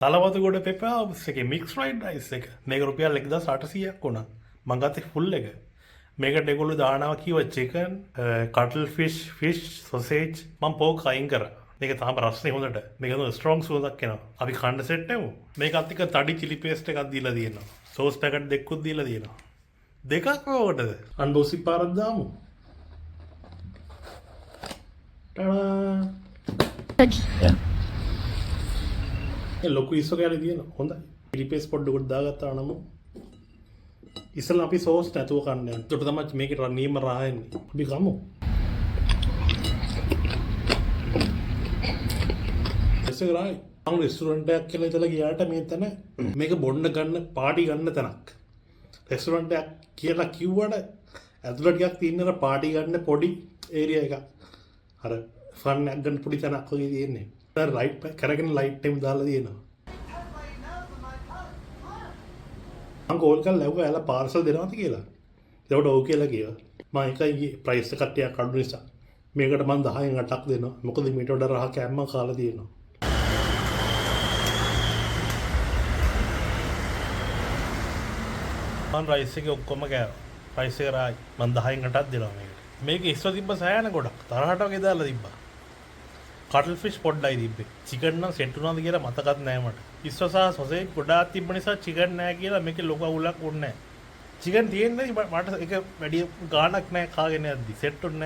තලවතු ගොඩ පෙපා එකේ mix fried rice එක. මේක රුපියල් 1800ක් වුණා. මං ගත්තේ ෆුල් එක. මේකට ඒගොල්ලෝ දානවා කිව්වා චිකන්, කටල් ෆිෂ්, සොසේජ්. මං පෝක් අයින් කරා. මේක තාම රස්නේ හොඳට. මේක හොඳ ස්ට්‍රොං සුවඳක් එනවා. අපි කන්න සෙට් වෙමු. මේකත් එක්ක තඩි චිලි පේස්ට් එකක් දීලා තියෙනවා. සෝස් පැකට් දෙකකුත් දීලා තියෙනවා. දෙකක් වෝටද? අන්බොක්සින් පාරක් දාමු. ටඩා. ලොකු ඉස්සෝ කෑලි තියෙනවා. හොඳයි. චිලි පේස්ට් පොඩ්ඩකට දාගත්තා නමු. ඉස්සෙල්ලා අපි සෝස් නැතුව කන්න යනවා. ඒකට තමයි මේකේ නියම රහ එන්නේ. අපි කමු. එසේරයි. මම රෙස්ටුරන්ට් එකක් කියලා ඉතලා ගියාට මේ තැන මේක බොන්න ගන්න පාටි ගන්න තැනක්. රෙස්ටුරන්ට් එකක් කියලා කිව්වට ඇතුළට ටිකක් තියෙන පාටි ගන්න පොඩි ඒරියා එකක්. අර ෆන් එකක් ගන්න පොඩි තැනක් වගේ තියෙන්නේ. දැන් ලයිට් කරගෙන ලයිට් එක දාලා තියෙනවා. මම කෝල් කරලා ලැබුවා එයාලා පාර්සල් දෙනවද කියලා. ඒකට ඔව් කියලා කිව්වා. මම එකයි ප්‍රයිස් එක ටිකක් අඩු නිසා මේකට මම 10න් 8ක් දෙනවා. මොකද මීට වඩා රහ කෑම කාලා තියෙනවා. මම රයිස් එක ඔක්කොම කෑවා. රයිස් එක රායි. මම 10න් 8ක් දෙනවා මේකට. මේක ඉස්සර තිබ්බ සෑයන ගොඩක්. තරහට වගේ දාලා තිබ්බා. කටල් ෆිෂ් පොඩ්ඩයි තිබ්බේ. චිකන් නම් සෙට් වුණාද කියලා මතකත් නැහැ මට. ඉස්සර සහ සොසේජ් ගොඩාක් තිබ්බ නිසා චිකන් නැහැ කියලා මේකේ ලොකු අවුලක් වුණේ නැහැ. චිකන් තියෙන්නේ මට ඒක වැඩි ගාණක් නැහැ කාගෙන යද්දි. සෙට් උන්නේ